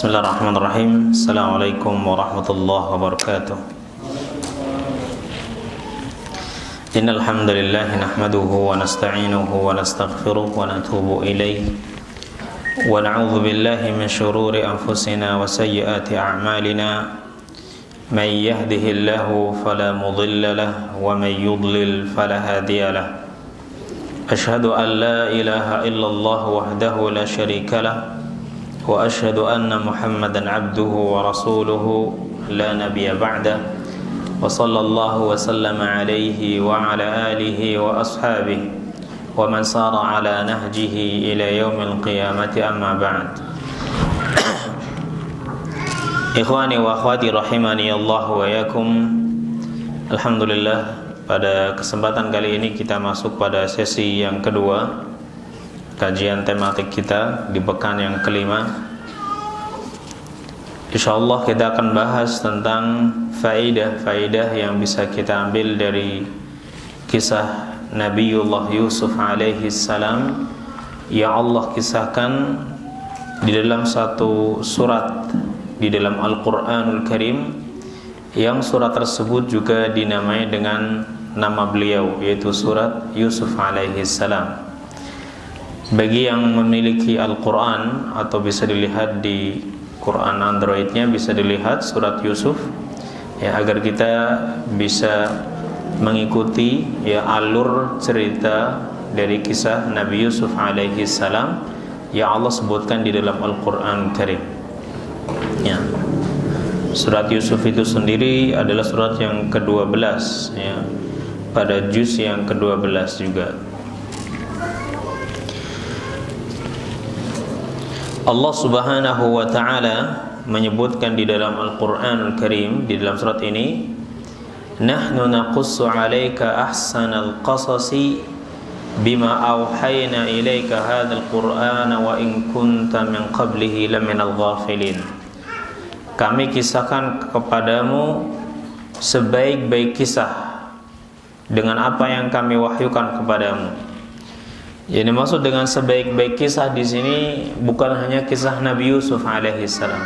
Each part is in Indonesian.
Bismillahirrahmanirrahim. Assalamualaikum warahmatullahi wabarakatuh. Innal hamdalillah nahmaduhu wa nasta'inuhu wa nastaghfiruh wa natubu ilayh wa na'udzu billahi min shururi anfusina wa sayyiati a'malina. May yahdihillahu fala mudilla lahu wa may yudlil fala hadiya lahu. Ashhadu an la ilaha illallah wahdahu la syarika lahu wa ashhadu anna Muhammadan abduhu wa rasuluhu la nabiyya ba'dah wa sallallahu wa sallama alaihi wa ala alihi wa ashabihi wa man sara ala nahjihi ila yaumil qiyamati amma ba'd. Ikhwani wa akhwati rahimani Allah wa yakum. Alhamdulillah, pada kesempatan kali ini kita masuk pada sesi yang kedua kajian tematik kita di pekan yang kelima. Insyaallah kita akan bahas tentang faidah-faidah yang bisa kita ambil dari kisah Nabiullah Yusuf alaihi salam yang Allah kisahkan di dalam satu surat di dalam Al-Qur'anul Karim, yang surat tersebut juga dinamai dengan nama beliau, yaitu surat Yusuf alaihi salam. Bagi yang memiliki Al-Quran atau bisa dilihat di Quran Androidnya, bisa dilihat surat Yusuf ya, agar kita bisa mengikuti ya alur cerita dari kisah Nabi Yusuf alaihi salam yang Allah sebutkan di dalam Al-Quran Karim ya. Surat Yusuf itu sendiri adalah surat yang ke-12 ya, pada juz yang ke-12 juga. Allah Subhanahu wa ta'ala menyebutkan di dalam Al-Qur'anul Karim, di dalam surat ini, nahnu naqussu 'alaika ahsanal qasasi bima auhayna ilaika hadzal qur'ana wa in kunta min qablihi laminal ghafilin. Kami kisahkan kepadamu sebaik-baik kisah dengan apa yang kami wahyukan kepadamu. Yang dimaksud dengan sebaik-baik kisah di sini bukan hanya kisah Nabi Yusuf alaihi salam,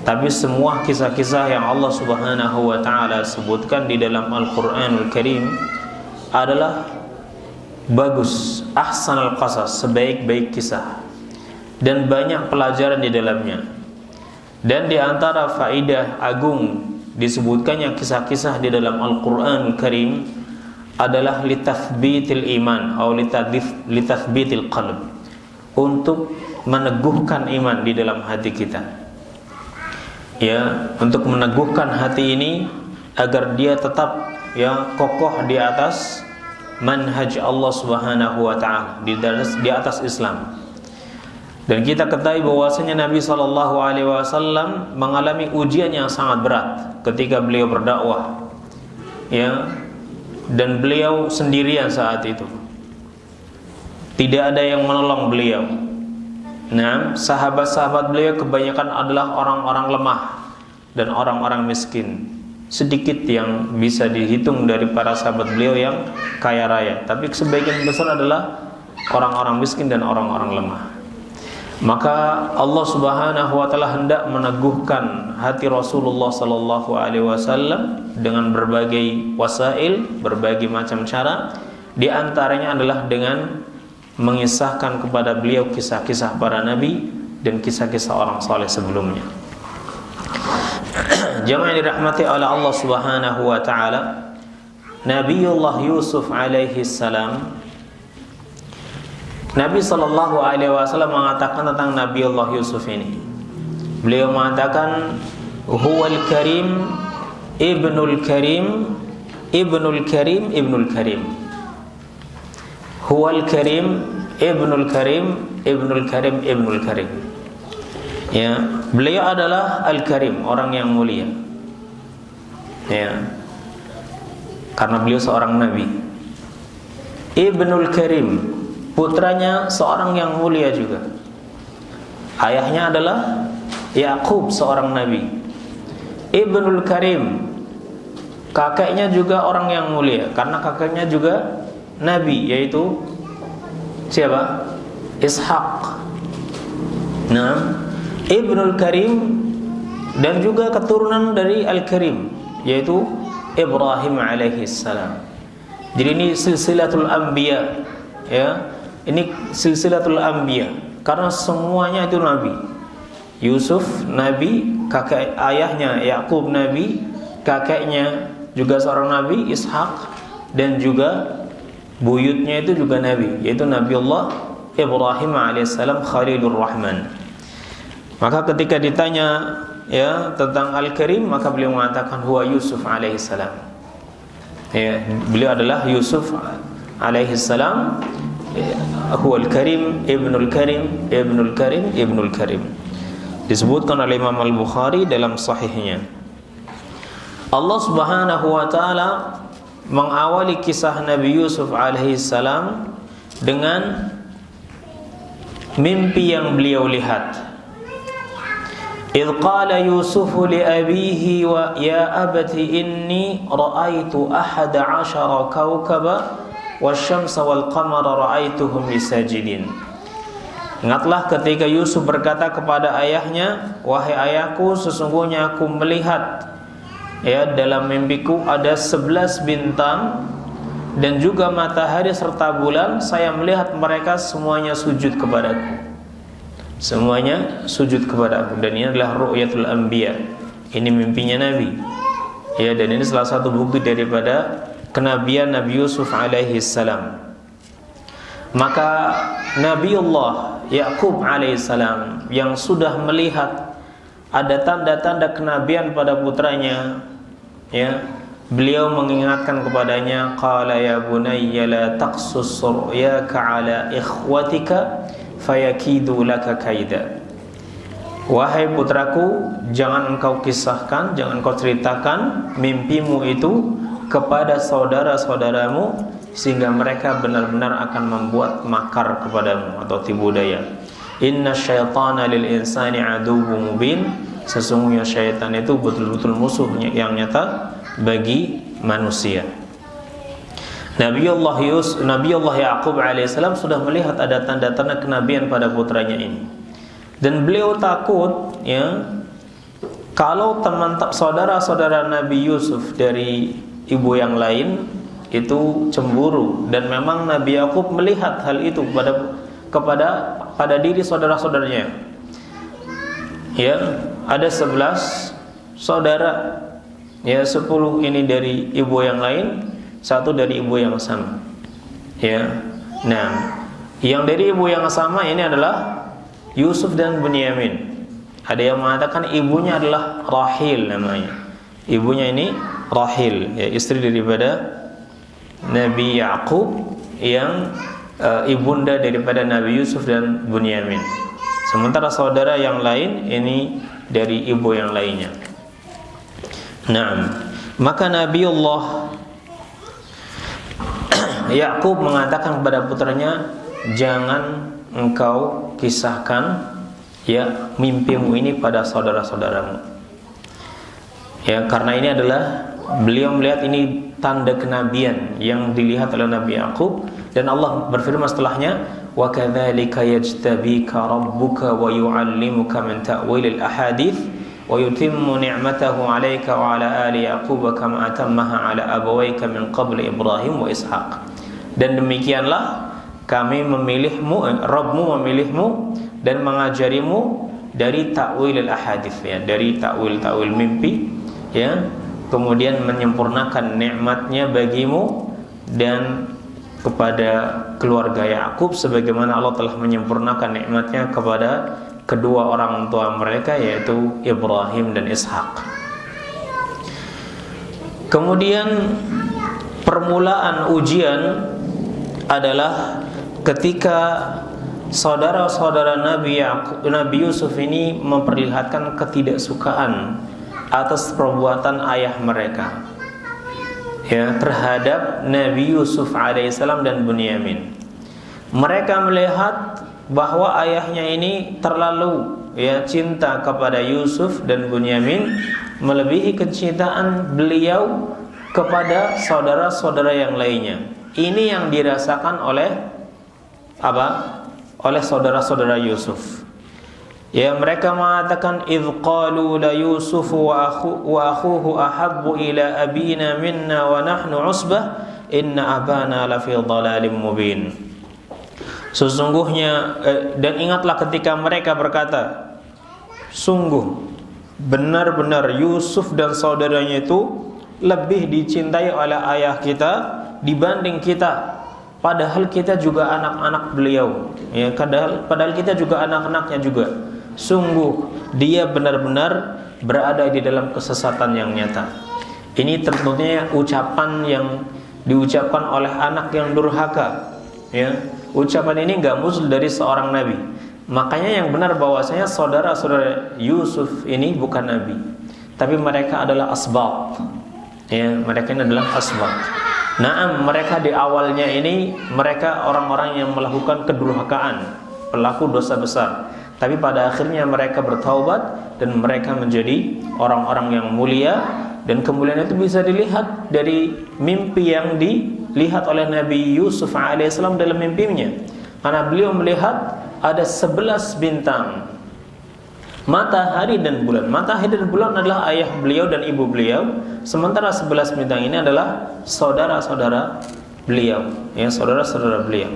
tapi semua kisah-kisah yang Allah Subhanahu wa taala sebutkan di dalam Al-Qur'anul Karim adalah bagus, ahsanul qasas, sebaik-baik kisah, dan banyak pelajaran di dalamnya. Dan di antara faidah agung disebutkannya kisah-kisah di dalam Al-Qur'anul Karim adalah litathbitil iman atau litathbitil qalb, untuk meneguhkan iman di dalam hati kita ya, untuk meneguhkan hati ini agar dia tetap ya kokoh di atas manhaj Allah Subhanahu wa taala, di atas Islam. Dan kita ketahui bahwasanya Nabi sallallahu alaihi wasallam mengalami ujian yang sangat berat ketika beliau berdakwah ya, dan beliau sendirian saat itu. Tidak ada yang menolong beliau. Nah, sahabat-sahabat beliau kebanyakan adalah orang-orang lemah dan orang-orang miskin. Sedikit yang bisa dihitung dari para sahabat beliau yang kaya raya, tapi sebagian besar adalah orang-orang miskin dan orang-orang lemah. Maka Allah Subhanahu wa taala hendak meneguhkan hati Rasulullah sallallahu alaihi wasallam dengan berbagai wasail, berbagai macam cara. Di antaranya adalah dengan mengisahkan kepada beliau kisah-kisah para nabi dan kisah-kisah orang saleh sebelumnya. Jamaah yang dirahmati oleh Allah Subhanahu wa taala, Nabiullah Yusuf alaihi salam, Nabi sallallahu alaihi wasallam mengatakan tentang Nabiullah Yusuf ini. Beliau mengatakan huwal karim ibnul karim ibnul karim ibnul karim. Huwal karim ibnul karim ibnul karim ibnul karim. Ya, beliau adalah al-karim, orang yang mulia. Ya. Karena beliau seorang nabi. Ibnul karim, putranya seorang yang mulia juga. Ayahnya adalah Yakub, seorang nabi. Ibnul Karim, kakeknya juga orang yang mulia, karena kakeknya juga nabi, yaitu siapa? Ishak. Nah, Ibnul Karim, dan juga keturunan dari Al-Karim, yaitu Ibrahim alaihi salam. Jadi ini silsilatul anbiya, ya. Ini silsilatul anbiya karena semuanya itu nabi. Yusuf nabi, kakek ayahnya Yakub nabi, kakeknya juga seorang nabi Ishak, dan juga buyutnya itu juga nabi, yaitu Nabiullah Ibrahim alaihissalam Khalilur Rahman. Maka ketika ditanya ya tentang Al-Karim, maka beliau mengatakan huwa Yusuf alaihissalam. Ya, beliau adalah Yusuf alaihissalam, huwa Al-Karim, Ibnul Karim, Ibnul Karim, Ibnul Karim. Disebutkan oleh Imam Al-Bukhari dalam sahihnya. Allah Subhanahu wa taala mengawali kisah Nabi Yusuf alaihissalam dengan mimpi yang beliau lihat. إذ قال يوسف لأبيه ويا أبت إني رأيت 11 كوكبا والشمس والقمر رأيتهم لي ساجدين. Ingatlah ketika Yusuf berkata kepada ayahnya, wahai ayahku, sesungguhnya aku melihat ya dalam mimpiku ada 11 bintang dan juga matahari serta bulan. Saya melihat mereka semuanya sujud kepadaku. Semuanya sujud kepada aku. Dan ini adalah ru'yatul anbiya. Ini mimpinya Nabi. Ya, dan ini salah satu bukti daripada kenabian Nabi Yusuf alaihi salam. Maka Nabiullah Yakub alaihi salam yang sudah melihat ada tanda-tanda kenabian pada putranya, ya, beliau mengingatkan kepadanya, qala ya bunayya la taqsus ru'yaka ala ikhwatika fayakidu laka kaida. Wahai putraku, jangan engkau kisahkan, jangan engkau ceritakan mimpimu itu kepada saudara-saudaramu, sehingga mereka benar-benar akan membuat makar kepadamu atau tipu daya. Inna syaitana lil insani aduwwun mubin. Sesungguhnya syaitan itu betul-betul musuh yang nyata bagi manusia. Nabiullah Yakub alaihissalam sudah melihat ada tanda-tanda kenabian pada putranya ini, dan beliau takut ya kalau saudara-saudara Nabi Yusuf dari ibu yang lain itu cemburu, dan memang Nabi Yakub melihat hal itu pada diri saudara-saudaranya. Ya, ada 11 saudara, ya 10 ini dari ibu yang lain, 1 dari ibu yang sama. Ya. Nah, yang dari ibu yang sama ini adalah Yusuf dan Bunyamin. Ada yang mengatakan ibunya adalah Rahil namanya. Ibunya ini Rahil, ya, istri daripada Nabi Yakub yang ibunda daripada Nabi Yusuf dan Bunyamin. Sementara saudara yang lain ini dari ibu yang lainnya. Nah, maka Nabiullah Yakub mengatakan kepada putranya, jangan engkau kisahkan ya mimpimu ini pada saudara-saudaramu. Ya, karena ini adalah beliau melihat ini tanda kenabian yang dilihat oleh Nabi Yakub, dan Allah berfirman setelahnya, wa kadzalika yajtabika rabbuka wa yu'allimuka min ta'wilil ahadits wa yutimmu ni'matahu 'alaika wa 'ala ali Yaqub kama atammaha 'ala abawayka min qabl Ibrahim wa Ishaq. Dan demikianlah kami memilihmu, Rabbmu memilihmu dan mengajarimu dari ta'wilil ahadits, ya, dari ta'wil mimpi, ya, kemudian menyempurnakan nikmatnya bagimu dan kepada keluarga Yakub sebagaimana Allah telah menyempurnakan nikmatnya kepada kedua orang tua mereka, yaitu Ibrahim dan Ishak. Kemudian permulaan ujian adalah ketika saudara-saudara Nabi Yusuf ini memperlihatkan ketidaksukaan atas perbuatan ayah mereka, ya, terhadap Nabi Yusuf alaihissalam dan Bunyamin. Mereka melihat bahwa ayahnya ini terlalu ya cinta kepada Yusuf dan Bunyamin, melebihi kecintaan beliau kepada saudara-saudara yang lainnya. Ini yang dirasakan oleh oleh saudara-saudara Yusuf. Ya, mereka mengatakan idh qalu la Yusuf wa akhuhu ahabbu ila abina minna wa nahnu usbah inna abana lafi dhalalim mubin. Sesungguhnya dan ingatlah ketika mereka berkata, sungguh benar-benar Yusuf dan saudaranya itu lebih dicintai oleh ayah kita dibanding kita, padahal kita juga anak-anak beliau, ya, padahal kita juga anak-anaknya juga. Sungguh dia benar-benar berada di dalam kesesatan yang nyata. Ini tentunya ucapan yang diucapkan oleh anak yang durhaka, ya. Ucapan ini enggak muncul dari seorang nabi. Makanya yang benar bahwasanya saudara-saudara Yusuf ini bukan nabi, tapi mereka adalah asbab. Ya, mereka ini adalah asbab. Naam, mereka di awalnya ini mereka orang-orang yang melakukan kedurhakaan, pelaku dosa besar. Tapi pada akhirnya mereka bertaubat dan mereka menjadi orang-orang yang mulia, dan kemuliaan itu bisa dilihat dari mimpi yang dilihat oleh Nabi Yusuf alaihissalam dalam mimpinya. Karena beliau melihat ada 11 bintang, matahari dan bulan. Matahari dan bulan adalah ayah beliau dan ibu beliau, sementara 11 bintang ini adalah saudara-saudara beliau, ya, saudara-saudara beliau.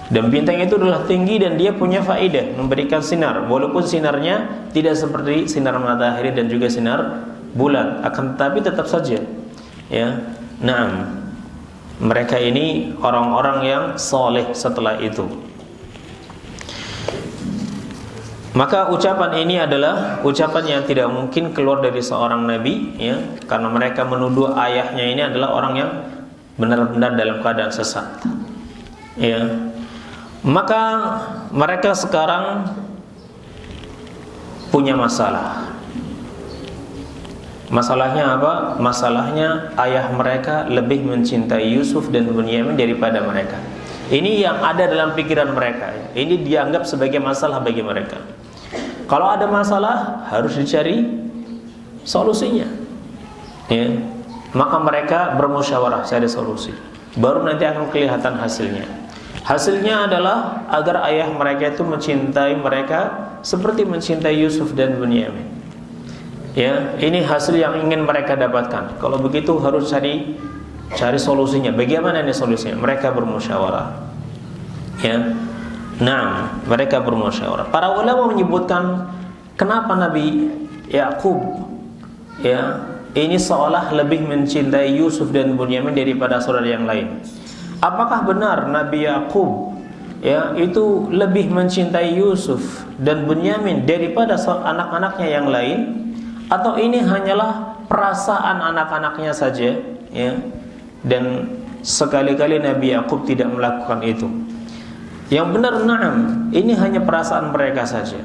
Dan bintang itu adalah tinggi dan dia punya faedah, memberikan sinar, walaupun sinarnya tidak seperti sinar matahari dan juga sinar bulan, akan tetapi tetap saja, ya. Naam, mereka ini orang-orang yang soleh setelah itu. Maka ucapan ini adalah ucapan yang tidak mungkin keluar dari seorang nabi, ya, karena mereka menuduh ayahnya ini adalah orang yang benar-benar dalam keadaan sesat, ya. Maka mereka sekarang punya masalah. Masalahnya apa? Masalahnya ayah mereka lebih mencintai Yusuf dan Bunyamin daripada mereka. Ini yang ada dalam pikiran mereka, ya. Ini dianggap sebagai masalah bagi mereka. Kalau ada masalah harus dicari solusinya, ya. Maka mereka bermusyawarah cari solusi. Baru nanti akan kelihatan hasilnya. Hasilnya adalah agar ayah mereka itu mencintai mereka seperti mencintai Yusuf dan Bunyamin. Ya, ini hasil yang ingin mereka dapatkan. Kalau begitu harus cari solusinya. Bagaimana ini solusinya? Mereka bermusyawarah. Ya. Nah, mereka bermusyawarah. Para ulama menyebutkan kenapa Nabi Yakub, ya, ini seolah lebih mencintai Yusuf dan Bunyamin daripada saudara yang lain. Apakah benar Nabi Yakub, ya, itu lebih mencintai Yusuf dan Bunyamin daripada anak-anaknya yang lain, atau ini hanyalah perasaan anak-anaknya saja, ya? Dan sekali-kali Nabi Yakub tidak melakukan itu. Yang benar, na'am, ini hanya perasaan mereka saja.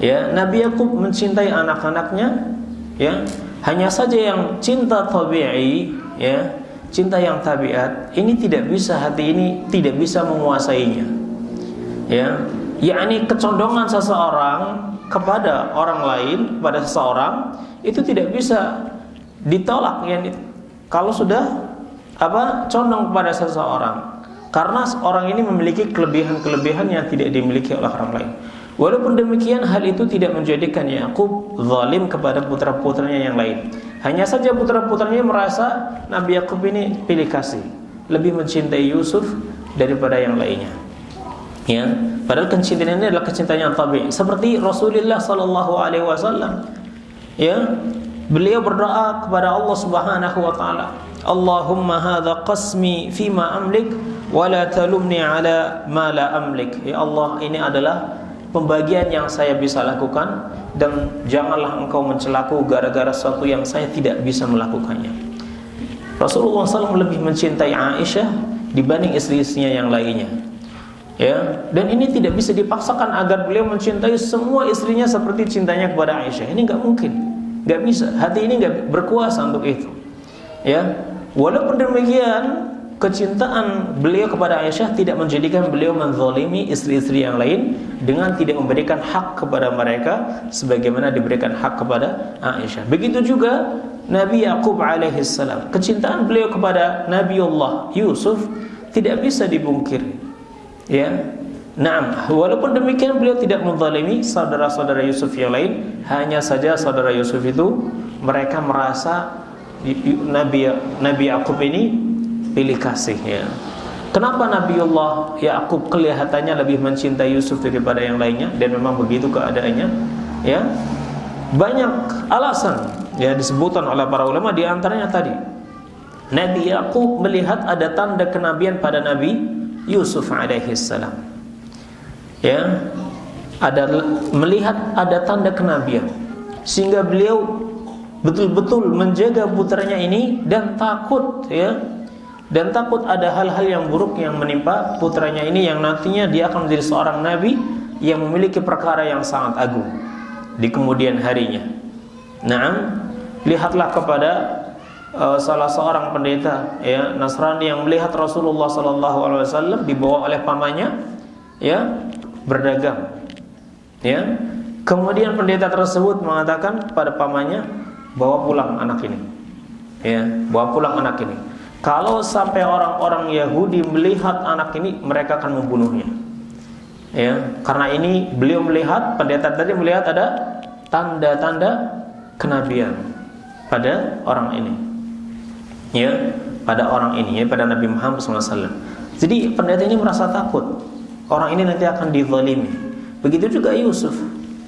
Ya, Nabi Yakub mencintai anak-anaknya, ya. Hanya saja yang cinta tabi'i, ya, cinta yang tabiat ini tidak bisa, hati ini tidak bisa menguasainya, ya. Yakni kecondongan seseorang kepada orang lain, pada seseorang itu tidak bisa ditolak, ya. Kalau sudah condong kepada seseorang, karena orang ini memiliki kelebihan-kelebihan yang tidak dimiliki oleh orang lain. Walaupun demikian, hal itu tidak menjadikan Yakub zalim kepada putra-putranya yang lain. Hanya saja putra-putranya merasa Nabi Yakub ini pilih kasih, lebih mencintai Yusuf daripada yang lainnya. Ya, padahal kecintaan ini adalah kecintaan yang tabii. Seperti Rasulullah sallallahu alaihi wasallam, ya, beliau berdoa kepada Allah Subhanahu wa taala, Allahumma hadza qasmi fima amlik wa la talumni ala ma la amlik. Ya Allah, ini adalah pembagian yang saya bisa lakukan, dan janganlah engkau mencelaku gara-gara sesuatu yang saya tidak bisa melakukannya. Rasulullah SAW lebih mencintai Aisyah dibanding istri-istrinya yang lainnya, ya. Dan ini tidak bisa dipaksakan agar beliau mencintai semua istrinya seperti cintanya kepada Aisyah. Ini nggak mungkin, nggak bisa. Hati ini nggak berkuasa untuk itu, ya. Walaupun demikian, kecintaan beliau kepada Aisyah tidak menjadikan beliau menzalimi istri-istri yang lain dengan tidak memberikan hak kepada mereka sebagaimana diberikan hak kepada Aisyah. Begitu juga Nabi Yakub alaihissalam, kecintaan beliau kepada Nabiullah Yusuf tidak bisa dibungkiri, ya. Nah, walaupun demikian beliau tidak menzalimi saudara-saudara Yusuf yang lain. Hanya saja saudara Yusuf itu mereka merasa Nabi Yakub ini pilih kasih ya. Kenapa Nabiullah Yakub kelihatannya lebih mencintai Yusuf daripada yang lainnya? Dan memang begitu keadaannya ya. Banyak alasan ya disebutkan oleh para ulama, di antaranya tadi Nabi Yakub melihat ada tanda kenabian pada Nabi Yusuf alaihissalam. Ya, melihat ada tanda kenabian, sehingga beliau betul-betul menjaga putranya ini dan takut ya, dan takut ada hal-hal yang buruk yang menimpa putranya ini, yang nantinya dia akan menjadi seorang nabi yang memiliki perkara yang sangat agung di kemudian harinya. Nah, lihatlah kepada salah seorang pendeta ya Nasrani yang melihat Rasulullah SAW dibawa oleh pamannya ya berdagang ya. Kemudian pendeta tersebut mengatakan pada pamannya, bawa pulang anak ini ya, bawa pulang anak ini. Kalau sampai orang-orang Yahudi melihat anak ini, mereka akan membunuhnya ya. Karena ini beliau melihat, pendeta tadi melihat ada tanda-tanda kenabian pada orang ini ya, pada orang ini ya, pada Nabi Muhammad SAW. Jadi pendeta ini merasa takut, orang ini nanti akan dizalimi. Begitu juga Yusuf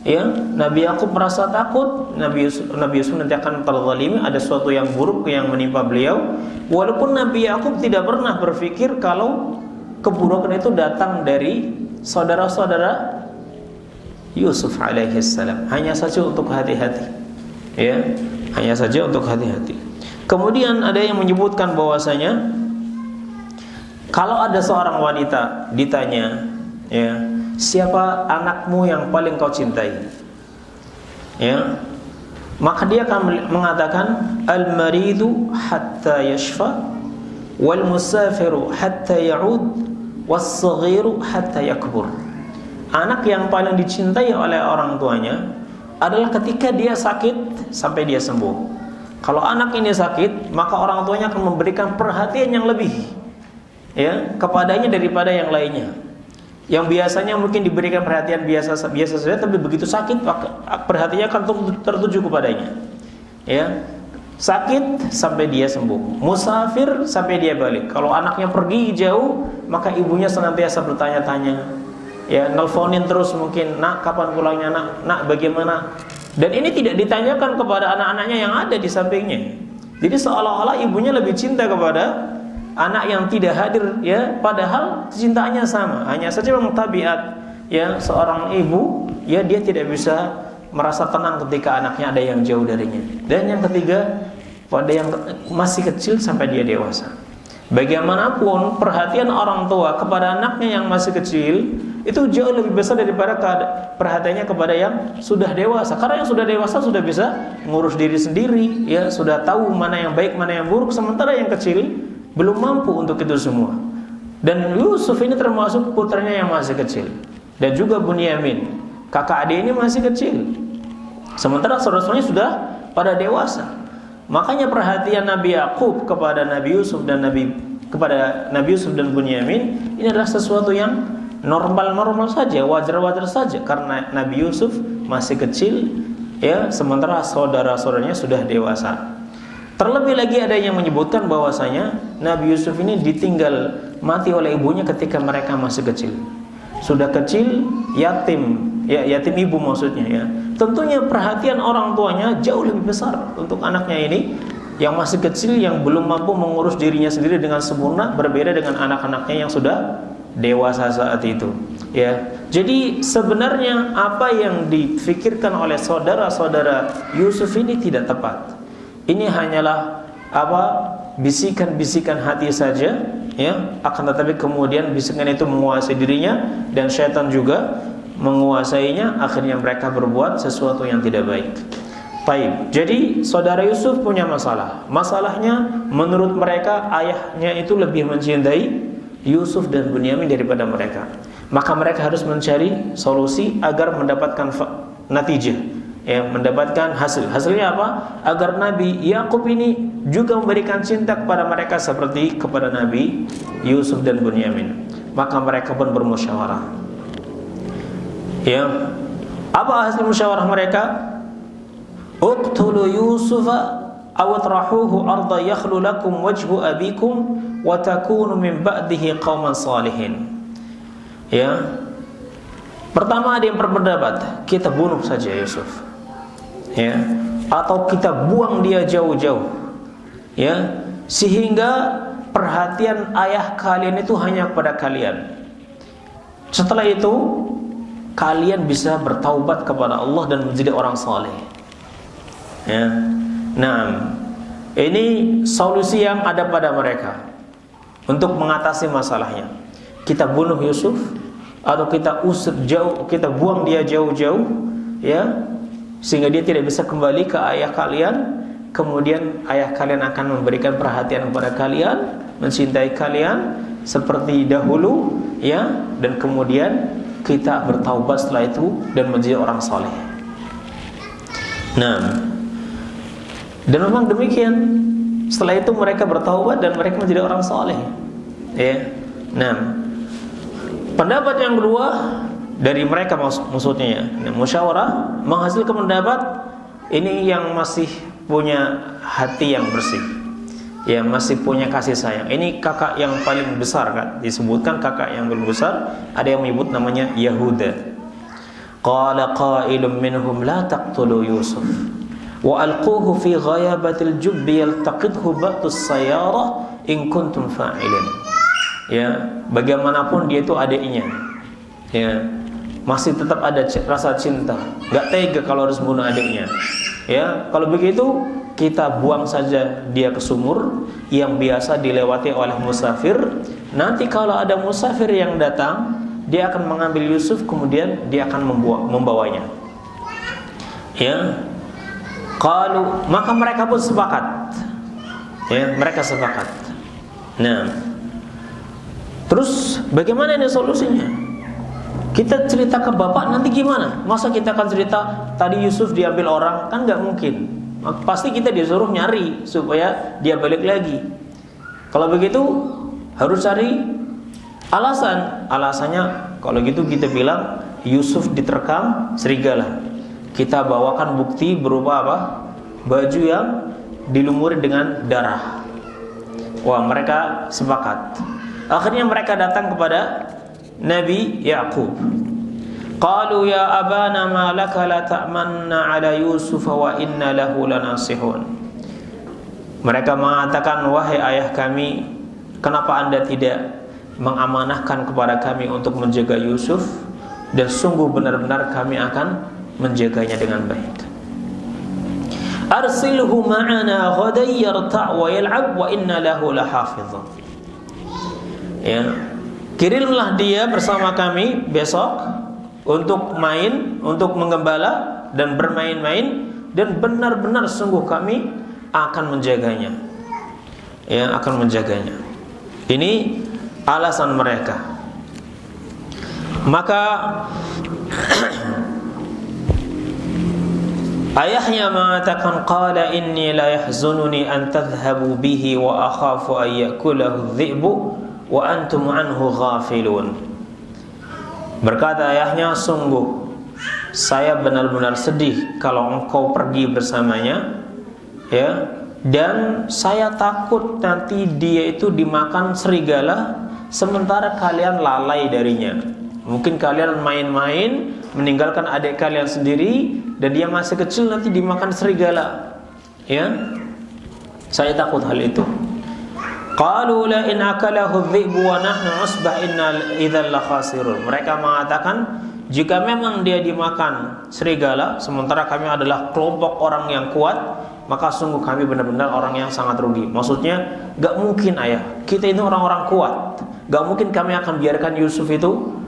ya, Nabi Yakub merasa takut Nabi Yusuf nanti akan terzalimi, ada sesuatu yang buruk yang menimpa beliau. Walaupun Nabi Yakub tidak pernah berpikir kalau keburukan itu datang dari saudara-saudara Yusuf alaihissalam. Hanya saja untuk hati-hati ya, hanya saja untuk hati-hati. Kemudian ada yang menyebutkan bahwasanya kalau ada seorang wanita ditanya ya, siapa anakmu yang paling kau cintai ya, maka dia akan mengatakan al-maridu hatta yashfa, wal musafiru hatta ya'ud, was-saghiru hatta yakbur. Anak yang paling dicintai oleh orang tuanya adalah ketika dia sakit sampai dia sembuh. Kalau anak ini sakit, maka orang tuanya akan memberikan perhatian yang lebih ya kepadanya daripada yang lainnya. Yang biasanya mungkin diberikan perhatian biasa saja, tapi begitu sakit perhatiannya akan tertuju kepadanya. Ya, sakit sampai dia sembuh, musafir sampai dia balik. Kalau anaknya pergi jauh, maka ibunya senantiasa bertanya-tanya, ya, nelfonin terus mungkin, nak kapan pulangnya, nak bagaimana. Dan ini tidak ditanyakan kepada anak-anaknya yang ada di sampingnya. Jadi seolah-olah ibunya lebih cinta kepada anak yang tidak hadir ya, padahal cintaannya sama. Hanya saja memang tabiat ya seorang ibu ya, dia tidak bisa merasa tenang ketika anaknya ada yang jauh darinya. Dan yang ketiga, pada yang masih kecil sampai dia dewasa. Bagaimanapun perhatian orang tua kepada anaknya yang masih kecil itu jauh lebih besar daripada perhatiannya kepada yang sudah dewasa. Karena yang sudah dewasa sudah bisa ngurus diri sendiri ya, sudah tahu mana yang baik mana yang buruk, sementara yang kecil belum mampu untuk itu semua. Dan Yusuf ini termasuk putranya yang masih kecil, dan juga Bunyamin, kakak adik ini masih kecil, sementara saudara-saudaranya sudah pada dewasa. Makanya perhatian Nabi Yakub kepada Nabi Yusuf dan Nabi Yusuf dan Bunyamin ini adalah sesuatu yang normal-normal saja, wajar-wajar saja, karena Nabi Yusuf masih kecil ya, sementara saudara-saudaranya sudah dewasa. Terlebih lagi ada yang menyebutkan bahwasanya Nabi Yusuf ini ditinggal mati oleh ibunya ketika mereka masih kecil. Sudah kecil, yatim, ya yatim ibu maksudnya ya. Tentunya perhatian orang tuanya jauh lebih besar untuk anaknya ini yang masih kecil, yang belum mampu mengurus dirinya sendiri dengan sempurna, berbeda dengan anak-anaknya yang sudah dewasa saat itu. Ya. Jadi sebenarnya apa yang difikirkan oleh saudara-saudara Yusuf ini tidak tepat. Ini hanyalah bisikan-bisikan hati saja ya, akan tetapi kemudian bisikan itu menguasai dirinya dan syaitan juga menguasainya, akhirnya mereka berbuat sesuatu yang tidak baik. Baik, jadi saudara Yusuf punya masalah. Masalahnya menurut mereka ayahnya itu lebih mencintai Yusuf dan Bunyamin daripada mereka. Maka mereka harus mencari solusi agar mendapatkan natijah, ya, mendapatkan hasil. Hasilnya apa? Agar Nabi Yakub ini juga memberikan cinta kepada mereka seperti kepada Nabi Yusuf dan Bunyamin. Maka mereka pun bermusyawarah. Ya, apa hasil musyawarah mereka? Uqtulu Yusufa aw atrahuhu arda yakhlu lakum wajhu abikum wa takunu min ba'dihi qauman salihin. Ya. Pertama ada yang berpendapat, kita bunuh saja Yusuf. Ya, atau kita buang dia jauh-jauh. Ya, sehingga perhatian ayah kalian itu hanya kepada kalian. Setelah itu kalian bisa bertaubat kepada Allah dan menjadi orang saleh. Ya. Nah, ini solusi yang ada pada mereka untuk mengatasi masalahnya. Kita bunuh Yusuf atau kita usir jauh, kita buang dia jauh-jauh, ya, sehingga dia tidak bisa kembali ke ayah kalian. Kemudian ayah kalian akan memberikan perhatian kepada kalian, mencintai kalian seperti dahulu, ya, dan kemudian kita bertaubat setelah itu dan menjadi orang saleh. Nah, dan memang demikian. Setelah itu mereka bertaubat dan mereka menjadi orang saleh. Ya. Nah, pendapat yang kedua dari mereka maksudnya ya, musyawarah menghasilkan pendapat ini yang masih punya hati yang bersih. Ya, masih punya kasih sayang. Ini kakak yang paling besar kan, disebutkan kakak yang paling besar, ada yang menyebut namanya Yahuda. Qala qailun minhum la taqtulu Yusuf wa alquhu fi ghayabatil jubbi yaltaqithu ba'tus sayyarah in kuntum fa'ilin. Ya, bagaimanapun dia itu adiknya. Ya, masih tetap ada rasa cinta. Enggak tega kalau harus bunuh adiknya. Ya, kalau begitu kita buang saja dia ke sumur yang biasa dilewati oleh musafir. Nanti kalau ada musafir yang datang, dia akan mengambil Yusuf, kemudian dia akan membawanya. Ya. Kalau maka mereka pun sepakat. Ya, mereka sepakat. Nah, terus bagaimana ini solusinya? Kita cerita ke bapak nanti gimana? Masa kita akan cerita tadi Yusuf diambil orang? Kan nggak mungkin. Pasti kita disuruh nyari supaya dia balik lagi. Kalau begitu harus cari alasan. Alasannya kalau gitu kita bilang Yusuf diterkam serigala. Kita bawakan bukti berupa apa? Baju yang dilumuri dengan darah. Wah, mereka sepakat. Akhirnya mereka datang kepada Nabi Yaqub. Qalu ya abana ma laka la ta'manna ala Yusuf wa inna lahu lanasihun. Mereka mengatakan, wahai ayah kami, kenapa Anda tidak mengamanahkan kepada kami untuk menjaga Yusuf, dan sungguh benar-benar kami akan menjaganya dengan baik. Arsilhu ma'ana ghadan yarta' wa yal'ab wa inna lahu lahafizun. Ya, kirimlah dia bersama kami besok untuk main, untuk menggembala dan bermain-main, dan benar-benar sungguh kami akan menjaganya. Ya, akan menjaganya. Ini alasan mereka. Maka ayahnya mengatakan, qala inni la yahzununi an tadhhabu bihi wa akhafu an ya'kulahu adh-dhi'bu wa antum anhu ghafilun. Berkata ayahnya, sungguh saya benar-benar sedih kalau engkau pergi bersamanya, ya, dan saya takut nanti dia itu dimakan serigala sementara kalian lalai darinya. Mungkin kalian main-main meninggalkan adik kalian sendiri dan dia masih kecil, nanti dimakan serigala. Ya, saya takut hal itu. Qalu la in akalahu adh-dhi'bu wa nahnu usbah inna idzal la khasirun. Mereka mengatakan, jika memang dia dimakan serigala sementara kami adalah kelompok orang yang kuat, maka sungguh kami benar-benar orang yang sangat rugi. Maksudnya, gak mungkin ayah, kita ini orang-orang kuat, gak mungkin kami akan biarkan Yusuf itu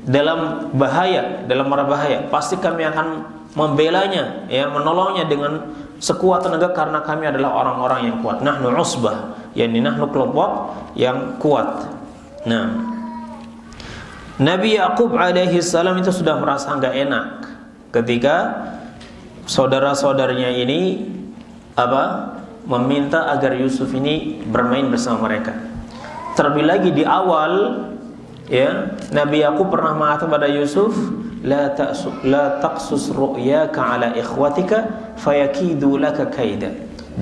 dalam bahaya, dalam mara bahaya. Pasti kami akan membelanya, ya, menolongnya dengan sekuat tenaga karena kami adalah orang-orang yang kuat. Nahnu usbah, yakni nahnu kelompok yang kuat. Nah, Nabi Yaqub alaihi salam itu sudah merasa enggak enak ketika saudara-saudaranya ini meminta agar Yusuf ini bermain bersama mereka. Terlebih lagi di awal Ya, Nabi Yakub pernah mengatakan kepada Yusuf, la taqsus ru'yaka ala ikhwatika fayakidu laka kaida.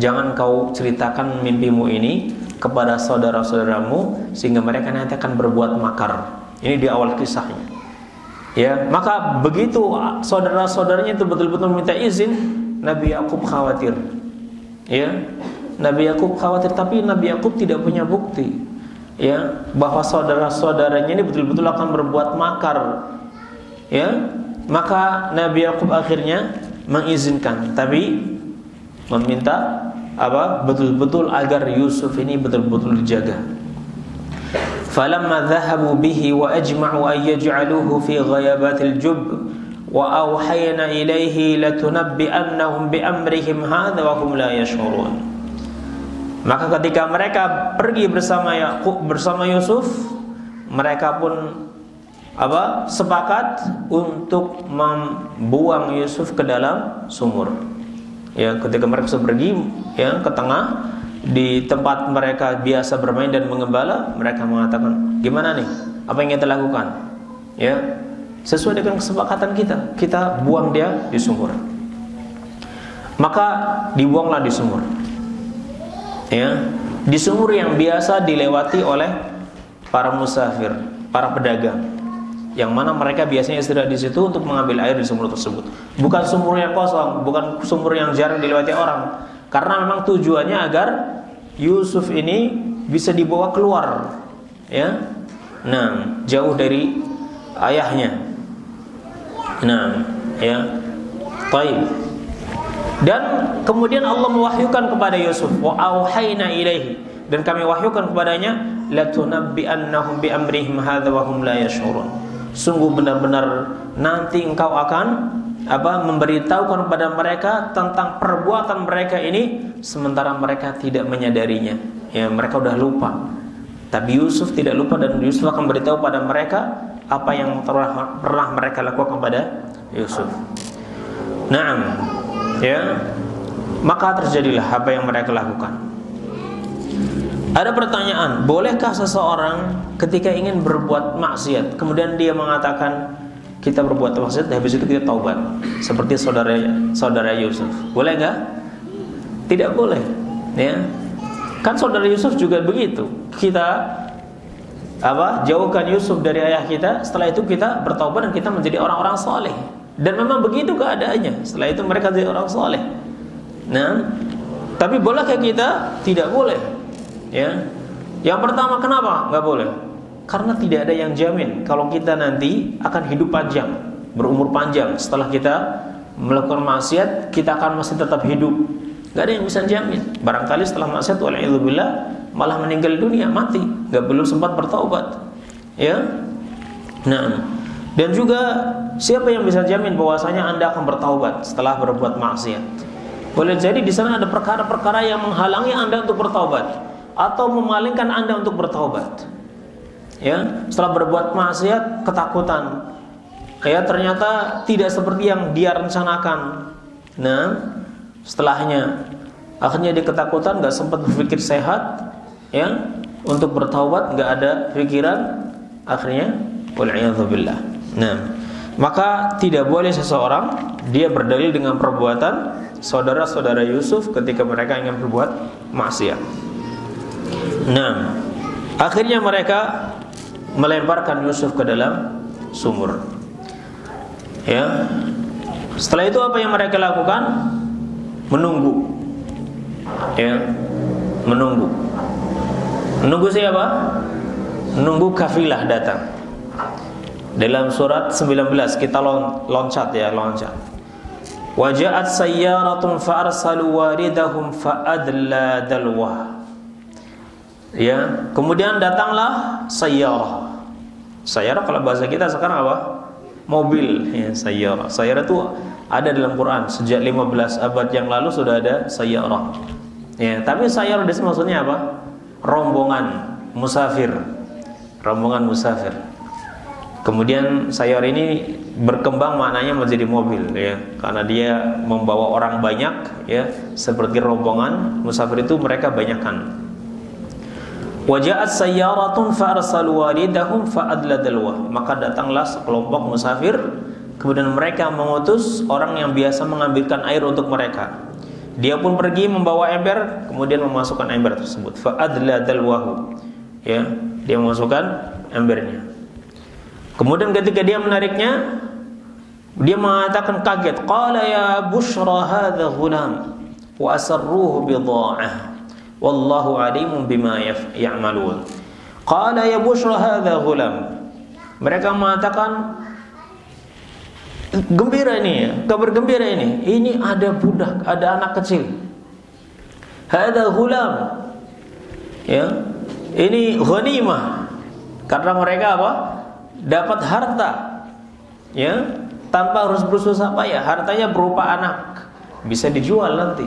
Jangan kau ceritakan mimpimu ini kepada saudara-saudaramu sehingga mereka nanti akan berbuat makar. Ini di awal kisahnya. Ya, maka begitu saudara-saudaranya itu betul-betul meminta izin, Nabi Yakub khawatir. Ya, Nabi Yakub khawatir, tapi Nabi Yakub tidak punya bukti. Ya, bahwa saudara-saudaranya ini betul-betul akan berbuat makar. Ya, maka Nabi Yakub akhirnya mengizinkan, tapi meminta betul-betul agar Yusuf ini betul-betul dijaga. Falamma dhahabu bihi wa ajma'u an yaj'aluhu fi ghayabatil jubb wa awhayna ilayhi latunabbi'annahum bi amrihim hadha wa hum la yash'urun. Maka ketika mereka pergi bersama Yusuf, mereka pun sepakat untuk membuang Yusuf ke dalam sumur. Ya, ketika mereka sudah pergi ke tengah di tempat mereka biasa bermain dan mengembala, mereka mengatakan, "Gimana nih? Apa yang kita lakukan?" Ya, sesuai dengan kesepakatan kita buang dia di sumur. Maka dibuanglah di sumur. Ya, di sumur yang biasa dilewati oleh para musafir, para pedagang, yang mana mereka biasanya istirahat di situ untuk mengambil air di sumur tersebut. Bukan sumur yang kosong, bukan sumur yang jarang dilewati orang, karena memang tujuannya agar Yusuf ini bisa dibawa keluar, ya, jauh dari ayahnya. Baik. Dan kemudian Allah mewahyukan kepada Yusuf, wa auhayna ilaihi, dan kami wahyukan kepadanya, latunabbi'annahum bi amrihim hadza wa hum la yash'urun. Sungguh benar-benar nanti engkau akan memberitahukan kepada mereka tentang perbuatan mereka ini sementara mereka tidak menyadarinya. Ya, mereka sudah lupa. Tapi Yusuf tidak lupa, dan Yusuf akan beritahu pada mereka apa yang pernah mereka lakukan kepada Yusuf. Ya, maka terjadilah apa yang mereka lakukan. Ada pertanyaan, bolehkah seseorang ketika ingin berbuat maksiat kemudian dia mengatakan kita berbuat maksiat, habis itu kita taubat, seperti saudara Yusuf? Boleh enggak? Tidak boleh. Ya, kan saudara Yusuf juga begitu. Kita jauhkan Yusuf dari ayah kita, setelah itu kita bertaubat dan kita menjadi orang-orang soleh. Dan memang begitu keadaannya. Setelah itu mereka jadi orang soleh. Tapi bolehkah kita? Tidak boleh. Ya. Yang pertama, kenapa nggak boleh? Karena tidak ada yang jamin kalau kita nanti akan hidup panjang, berumur panjang. Setelah kita melakukan maksiat, kita akan masih tetap hidup. Nggak ada yang bisa jamin. Barangkali setelah maksiat, wala'idzubillah, malah meninggal dunia, mati, nggak belum sempat bertaubat. Ya. Dan juga siapa yang bisa jamin bahwasanya Anda akan bertaubat setelah berbuat maksiat? Boleh jadi di sana ada perkara-perkara yang menghalangi Anda untuk bertaubat atau memalingkan Anda untuk bertaubat. Ya, setelah berbuat maksiat, ketakutan. Ya, ternyata tidak seperti yang dia rencanakan. Setelahnya akhirnya dia ketakutan, nggak sempat berpikir sehat, ya, untuk bertaubat, nggak ada pikiran, akhirnya wal'iyadzubillah. Maka tidak boleh seseorang dia berdalil dengan perbuatan saudara-saudara Yusuf ketika mereka ingin berbuat maksiat. Akhirnya mereka melemparkan Yusuf ke dalam sumur. Ya. Setelah itu apa yang mereka lakukan? Menunggu. Ya. Menunggu. Menunggu siapa? Menunggu kafilah datang. Dalam surat 19 kita loncat. Waja'at sayyaratun fa'arsalu waridahum fa'adla dalwah. Ya, kemudian datanglah sayyarah. Sayyarah kalau bahasa kita sekarang apa? Mobil, ya, sayyarah. Sayyarah itu ada dalam Quran sejak 15 abad yang lalu sudah ada sayyarah. Ya, tapi sayyarah di sini maksudnya apa? Rombongan musafir. Rombongan musafir. Kemudian sayyarah ini berkembang maknanya menjadi mobil, ya, karena dia membawa orang banyak, ya, seperti rombongan musafir itu mereka banyakkan. Waja'at sayyaratun fa arsalu walidahum fa adla dalwah. Maka datanglah sekelompok musafir, kemudian mereka mengutus orang yang biasa mengambilkan air untuk mereka. Dia pun pergi membawa ember, kemudian memasukkan ember tersebut. Fa adla dalwahu. Ya, dia memasukkan embernya. Kemudian ketika dia menariknya, dia mengatakan kaget. Qala ya bushra hadza ghulam wa asarruhu bidha'ah. Wallahu alimun bima ya'malun. Qala ya bushra hadza ghulam. Mereka mengatakan gembira ini ya, kabar gembira ini. Ini ada budak, ada anak kecil. Hadza ghulam. Ya. Ini ghanimah. Karena mereka apa? Dapat harta. Ya, tanpa harus bersusah payah. Hartanya berupa anak. Bisa dijual nanti,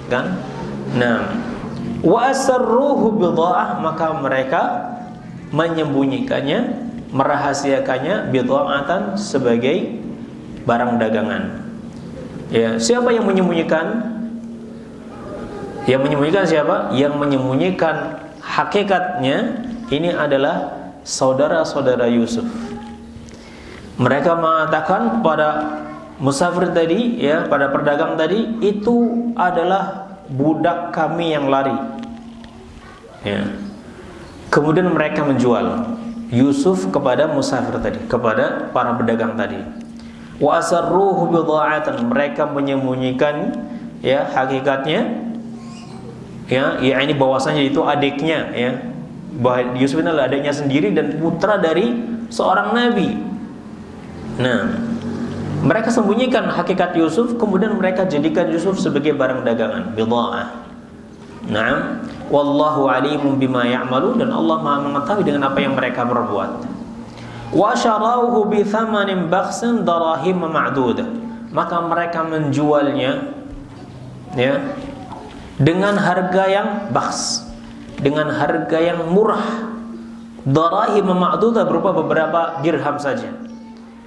kan? Nah, wa asarruhu bidha'ah, maka mereka menyembunyikannya, merahasiakannya bidha'atan sebagai barang dagangan. Ya, siapa yang menyembunyikan? Yang menyembunyikan siapa? Yang menyembunyikan hakikatnya ini adalah saudara-saudara Yusuf. Mereka mengatakan pada musafir tadi, ya, pada pedagang tadi, itu adalah budak kami yang lari. Ya. Kemudian mereka menjual Yusuf kepada musafir tadi, kepada para pedagang tadi. Wa asarruhu bidha'atan, mereka menyembunyikan ya hakikatnya. Ya, ini bahwasanya itu adiknya, ya. Bahwa Yusuf ini adalah adiknya sendiri dan putra dari seorang nabi. Nah, mereka sembunyikan hakikat Yusuf, kemudian mereka jadikan Yusuf sebagai barang dagangan, bidha'ah. Naam, wallahu alimun bima ya'malun, dan Allah Maha mengetahui dengan apa yang mereka perbuat. Wa syarauhu bi thamanin bakhsin darahim ma'dudah. Maka mereka menjualnya, ya, dengan harga yang bakhs, dengan harga yang murah. Darahim ma'dudah berupa beberapa dirham saja.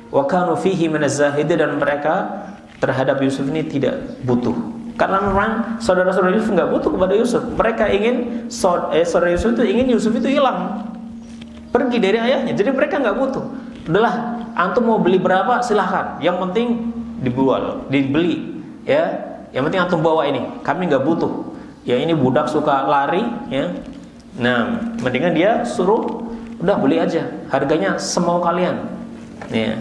Wa kanu fihi minaz zahidin, dan mereka terhadap Yusuf ini tidak butuh. Karena memang saudara-saudara Yusuf enggak butuh kepada Yusuf. Mereka ingin saudara Yusuf itu ingin Yusuf itu hilang, pergi dari ayahnya. Jadi mereka enggak butuh. Udahlah, antum mau beli berapa silahkan. Yang penting dibeli, ya. Yang penting antum bawa ini. Kami enggak butuh. Ya, ini budak suka lari, ya. Nah, mendingan dia suruh udah beli aja. Harganya semau kalian. Ya.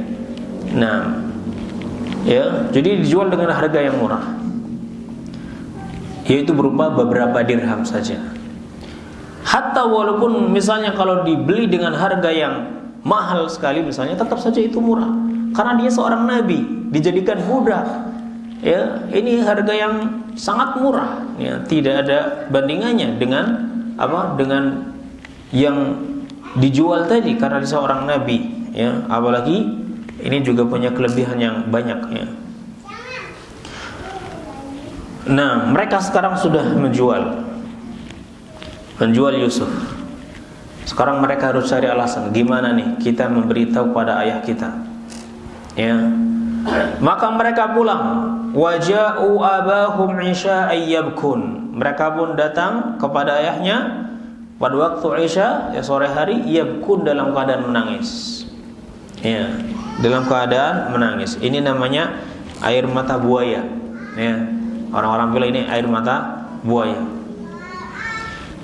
Nah, ya, jadi dijual dengan harga yang murah, yaitu berupa beberapa dirham saja. Hatta walaupun misalnya kalau dibeli dengan harga yang mahal sekali misalnya, tetap saja itu murah. Karena dia seorang nabi, dijadikan budak. Ya, ini harga yang sangat murah, ya, tidak ada bandingannya dengan apa? Dengan yang dijual tadi, karena dia seorang nabi, ya. Apalagi ini juga punya kelebihan yang banyak, ya. Nah, mereka sekarang sudah menjual Yusuf. Sekarang mereka harus cari alasan, gimana nih kita memberitahu pada ayah kita, ya. Maka mereka pulang. Waja'u abahum isya'an yabkun. Mereka pun datang kepada ayahnya pada waktu Isya, ya, sore hari, yabkun, dalam keadaan menangis. Ya, dalam keadaan menangis. Ini namanya air mata buaya, ya. Orang-orang bilang ini air mata buaya.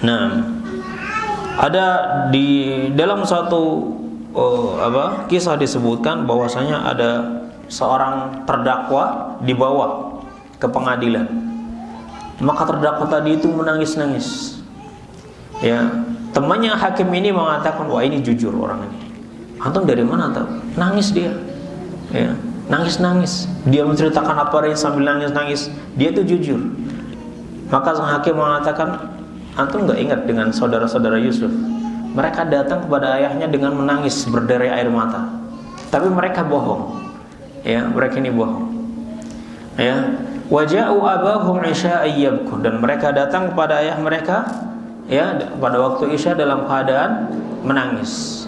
Nah, ada di dalam satu kisah disebutkan bahwasanya ada seorang terdakwa dibawa ke pengadilan. Maka terdakwa tadi itu menangis-nangis. Ya, temannya hakim ini mengatakan, wah, ini jujur orang ini. Antum dari mana tahu? Nangis dia. Ya, nangis-nangis. Dia menceritakan apa yang sambil nangis-nangis. Dia itu jujur. Maka sang hakim mengatakan, antum enggak ingat dengan saudara-saudara Yusuf? Mereka datang kepada ayahnya dengan menangis berderai air mata. Tapi mereka bohong. Ya, mereka ini bohong. Ya, waja'u abahum isya'an yabkun, dan mereka datang kepada ayah mereka, ya, pada waktu Isya dalam keadaan menangis.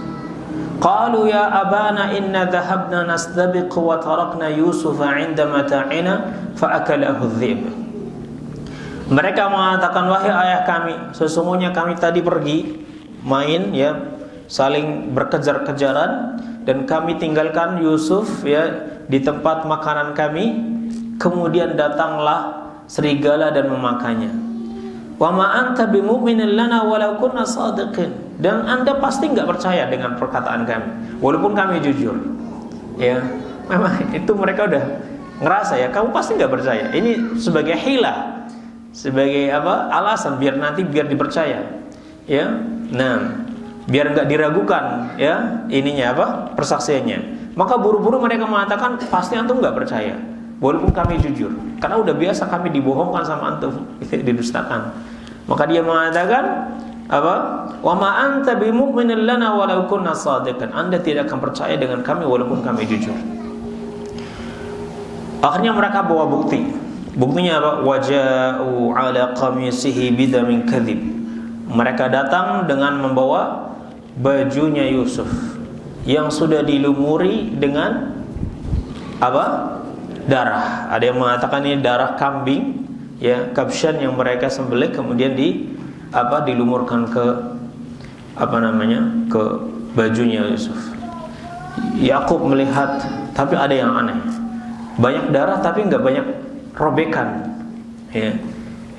Qalu ya abana inna dhahabna nastabiq wa tarakna Yusufa 'inda mata'ina fa akalahu adh-dhib. Mereka mengatakan, wahai ayah kami, sesungguhnya kami tadi pergi, main ya, saling berkejar-kejaran, dan kami tinggalkan Yusuf ya di tempat makanan kami. Kemudian datanglah serigala dan memakannya. Wa ma anta bimu'minin lana walau kunna shadiqin. Dan Anda pasti enggak percaya dengan perkataan kami walaupun kami jujur. Ya, memang itu mereka udah ngerasa ya, kamu pasti enggak percaya. Ini sebagai hilah, sebagai alasan biar dipercaya. Ya. Nah, biar enggak diragukan ya ininya persaksiannya. Maka buru-buru mereka mengatakan, pasti antum enggak percaya walaupun kami jujur, karena udah biasa kami dibohongkan sama antum, didustakan. Maka dia mengatakan wa ma anta bimu'minin lana walau kunna shadiqan. Anda tidak akan percaya dengan kami walaupun kami jujur. Akhirnya mereka bawa bukti. Buktinya apa? Waja'u ala qamisihi bidamin kadhib. Mereka datang dengan membawa bajunya Yusuf yang sudah dilumuri dengan darah. Ada yang mengatakan ini darah kambing ya, kabshan yang mereka sembelih kemudian dilumurkan ke ke bajunya Yusuf. Yakub melihat, tapi ada yang aneh. Banyak darah tapi enggak banyak robekan. Ya.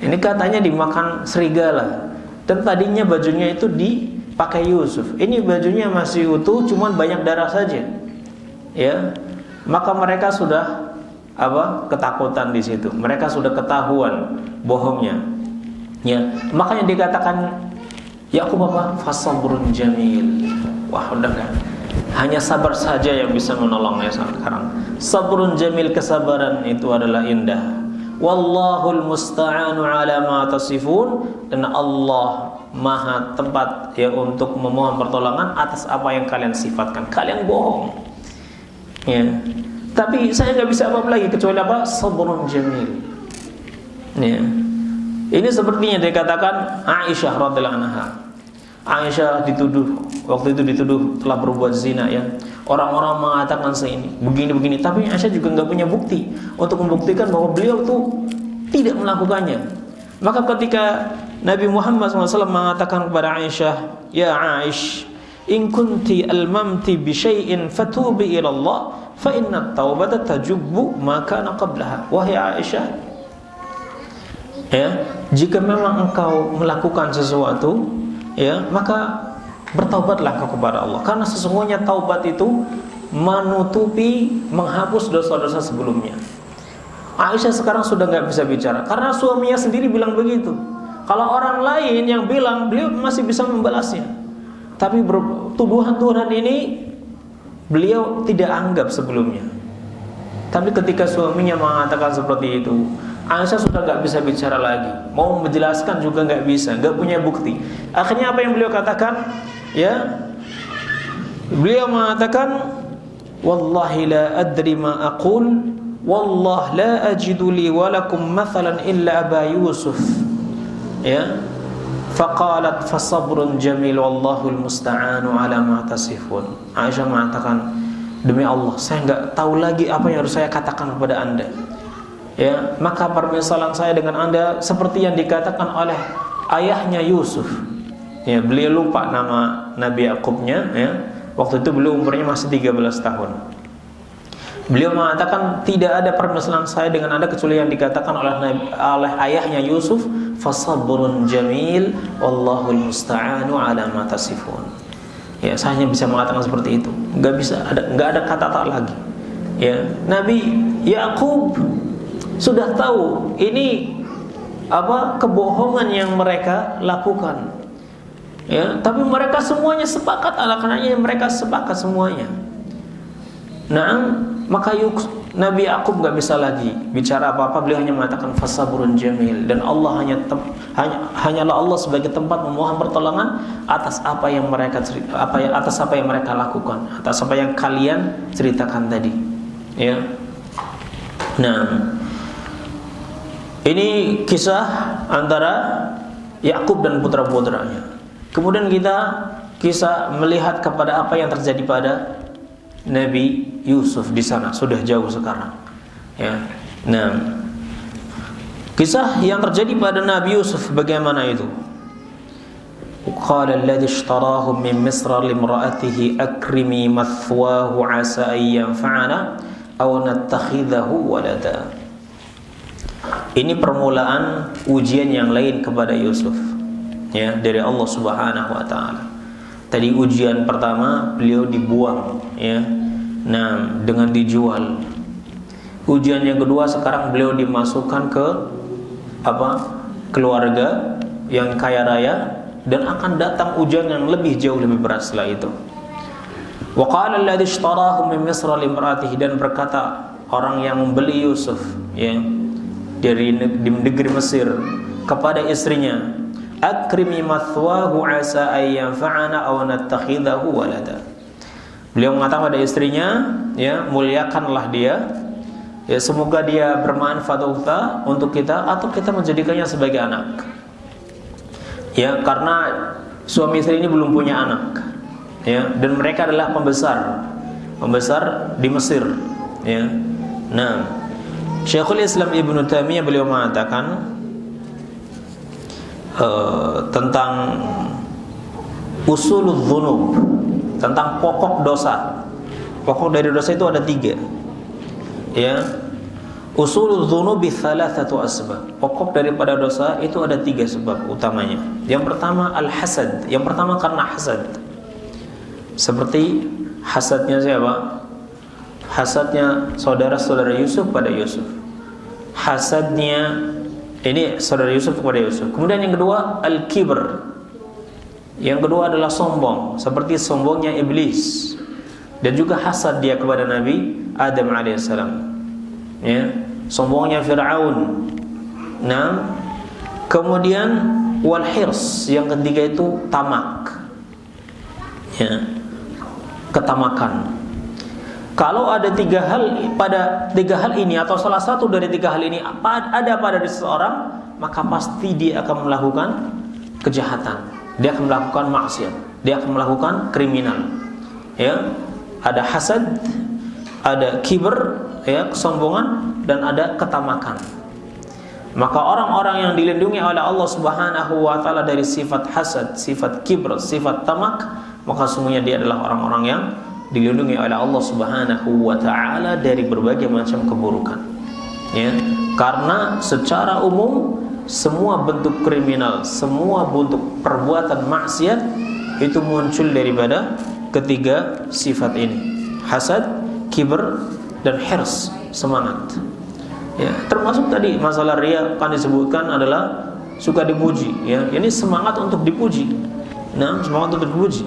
Ini katanya dimakan serigala. Dan tadinya bajunya itu dipakai Yusuf. Ini bajunya masih utuh, cuman banyak darah saja. Ya. Maka mereka sudah ketakutan di situ. Mereka sudah ketahuan bohongnya. Ya, makanya dikatakan Yakub fasabrun jamil. Wah, udah kan? Hanya sabar saja yang bisa menolongnya sekarang. Sabrun jamil, kesabaran itu adalah indah. Wallahul musta'anu ala ma tasifun. Dan Allah Maha tempat ya untuk memohon pertolongan atas apa yang kalian sifatkan. Kalian bohong. Ya. Tapi saya nggak bisa apa-apa lagi kecuali sabrun jamil. Ya. Ini sepertinya dikatakan Aisyah radhiyallahu anha. Aisyah waktu itu dituduh telah berbuat zina ya. Orang-orang mengatakan begini, tapi Aisyah juga nggak punya bukti untuk membuktikan bahwa beliau tuh tidak melakukannya. Maka ketika Nabi Muhammad SAW mengatakan kepada Aisyah, ya Aish, in kunti almamti bi syai'in fatubi ila Allah fa inna at-taubata tajubbu ma kana qablaha. Wahai Aisyah, ya, jika memang engkau melakukan sesuatu, ya, maka bertaubatlah kau kepada Allah, karena sesungguhnya taubat itu menutupi, menghapus dosa-dosa sebelumnya. Aisyah sekarang sudah nggak bisa bicara karena suaminya sendiri bilang begitu. Kalau orang lain yang bilang, beliau masih bisa membalasnya. Tapi tuduhan-tuduhan ini beliau tidak anggap sebelumnya. Tapi ketika suaminya mengatakan seperti itu, Aisyah sudah nggak bisa bicara lagi. Mau menjelaskan juga nggak bisa, nggak punya bukti. Akhirnya apa yang beliau katakan? Ya, beliau mengatakan, wallahi la adri ma aqul, wallah la ajidu li walakum mathalan illa Aba Yusuf. Ya, faqalat fasabrun jamil wallahul musta'anu ala ma tasifun. Aisyah mengatakan, demi Allah, saya nggak tahu lagi apa yang harus saya katakan kepada Anda. Ya, maka permisalan saya dengan Anda seperti yang dikatakan oleh ayahnya Yusuf. Ya, beliau lupa nama Nabi Yakubnya ya. Waktu itu beliau umurnya masih 13 tahun. Beliau mengatakan tidak ada permisalan saya dengan Anda kecuali yang dikatakan oleh ayahnya Yusuf, fasabrun jamil wallahul musta'anu ala ma tasifun. Ya, saya hanya bisa mengatakan seperti itu. Enggak ada kata tak lagi. Ya, Nabi Yakub sudah tahu ini kebohongan yang mereka lakukan. Ya, tapi mereka semuanya sepakat, anak-anaknya mereka sepakat semuanya. Nah, maka Nabi Yakub nggak bisa lagi bicara apa-apa. Beliau hanya mengatakan fasabrun jamil, dan Allah hanyalah Allah sebagai tempat memohon pertolongan atas apa yang mereka lakukan, atas apa yang kalian ceritakan tadi. Ya. Nah, ini kisah antara Yakub dan putra-putranya. Kemudian kita kisah melihat kepada apa yang terjadi pada Nabi Yusuf di sana, sudah jauh sekarang. Ya. Nah, kisah yang terjadi pada Nabi Yusuf bagaimana itu? qala alladhi ishtarahu min Misr limra'atihi akrimi mathwahu 'asa an yanfa'ana aw nattakhidhahu walada. Ini permulaan ujian yang lain kepada Yusuf, ya, dari Allah Subhanahu wa taala. Tadi ujian pertama beliau dibuang, ya. Nah, dengan dijual. Ujian yang kedua sekarang beliau dimasukkan ke keluarga yang kaya raya, dan akan datang ujian yang lebih jauh lebih berat setelah itu. Wa qala alladhi ishtarahu min Misr limra'atihi, dan berkata orang yang membeli Yusuf, ya, dari negeri Mesir kepada istrinya, akrimi mathwahu 'asa an yanfa'ana aw nattakhidhahu walada. Beliau mengatakan pada istrinya, ya, muliakanlah dia, ya, semoga dia bermanfaat untuk kita atau kita menjadikannya sebagai anak. Ya, karena suami istri ini belum punya anak, ya, dan mereka adalah pembesar di Mesir, ya. Nah, Syekhul Islam Ibnu Taimiyah beliau mengatakan tentang usulul dzunub, tentang pokok dosa. Pokok dari dosa itu ada 3. Ya. Usulul dzunubi thalathatu asbab. Pokok daripada dosa itu ada 3 sebab utamanya. Yang pertama al-hasad. Yang pertama karena hasad. Seperti hasadnya siapa? Hasadnya saudara-saudara Yusuf pada Yusuf. Hasadnya ini saudara Yusuf kepada Yusuf. Kemudian yang kedua al-kibr. Yang kedua adalah sombong, seperti sombongnya iblis. Dan juga hasad dia kepada Nabi Adam alaihissalam. Ya, sombongnya Fir'aun. Nah, kemudian wal hirs, yang ketiga itu tamak. Ya, ketamakan. Kalau ada 3 hal, pada 3 hal ini atau salah satu dari 3 hal ini ada pada seseorang, maka pasti dia akan melakukan kejahatan. Dia akan melakukan maksiat. Dia akan melakukan kriminal. Ya, ada hasad, ada kibr, ya, kesombongan, dan ada ketamakan. Maka orang-orang yang dilindungi oleh Allah Subhanahu wa taala dari sifat hasad, sifat kibr, sifat tamak, maka semuanya dia adalah orang-orang yang dilindungi oleh Allah Subhanahu wa taala dari berbagai macam keburukan. Ya, karena secara umum semua bentuk kriminal, semua bentuk perbuatan maksiat itu muncul daripada ketiga sifat ini. Hasad, kibr, dan hirs, semangat. Ya, termasuk tadi masalah riya kan disebutkan adalah suka dipuji, ya. Ini semangat untuk dipuji. Nah, semangat untuk dipuji.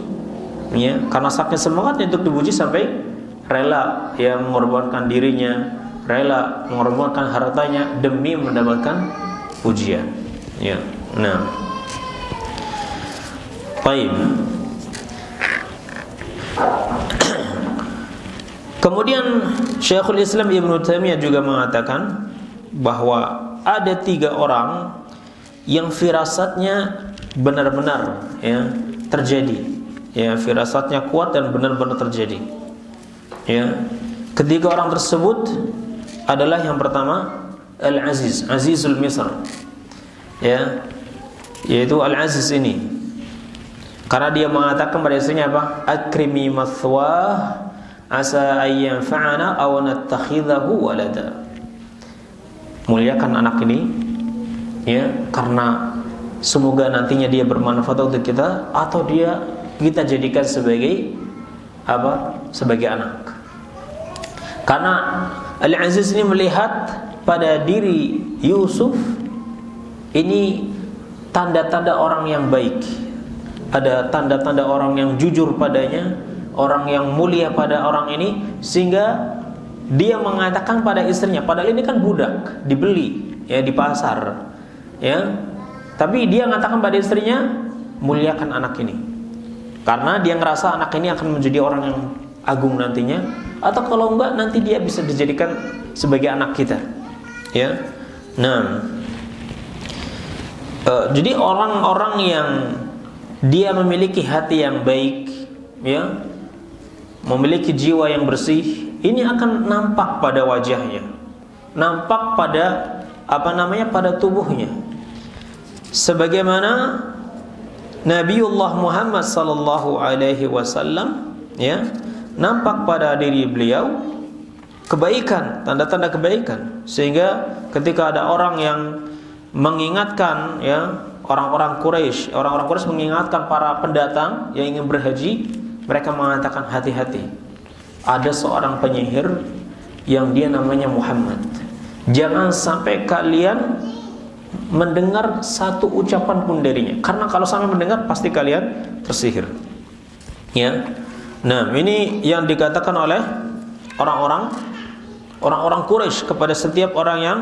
Ya, karena saking semangatnya untuk dipuji sampai rela, ya, mengorbankan dirinya, rela mengorbankan hartanya demi mendapatkan pujian. Ya. Nah. Baik. Kemudian Syekhul Islam Ibnu Taimiyah juga mengatakan bahwa ada 3 orang yang firasatnya benar-benar, ya, terjadi. Ya, firasatnya kuat dan benar-benar terjadi. Ya. Ketiga orang tersebut adalah yang pertama Al-Aziz, Azizul Misr. Ya. Yaitu Al-Aziz ini. Karena dia mengatakan pada istrinya apa? Akrimi mathwah asa ayyan fa'ana aw nattakhidhahu walada. Muliakan anak ini, ya, karena semoga nantinya dia bermanfaat untuk kita atau kita jadikan sebagai sebagai anak. Karena Al-Aziz ini melihat pada diri Yusuf ini tanda-tanda orang yang baik. Ada tanda-tanda orang yang jujur padanya, orang yang mulia pada orang ini, sehingga dia mengatakan pada istrinya, padahal ini kan budak, dibeli, ya, di pasar, ya, tapi dia mengatakan pada istrinya, muliakan anak ini, karena dia ngerasa anak ini akan menjadi orang yang agung nantinya, atau kalau enggak nanti dia bisa dijadikan sebagai anak kita, ya. Nah, jadi orang-orang yang dia memiliki hati yang baik, ya, memiliki jiwa yang bersih, ini akan nampak pada wajahnya, nampak pada pada tubuhnya. Sebagaimana Nabiullah Muhammad sallallahu alaihi wasallam, ya, nampak pada diri beliau kebaikan, tanda-tanda kebaikan, sehingga ketika ada orang yang mengingatkan, ya, orang-orang Quraisy mengingatkan para pendatang yang ingin berhaji, mereka mengatakan, hati-hati, ada seorang penyihir yang dia namanya Muhammad. Jangan sampai kalian mendengar satu ucapan pun darinya, karena kalau sampai mendengar pasti kalian tersihir. Ya. Nah, ini yang dikatakan oleh orang-orang Quraisy kepada setiap orang yang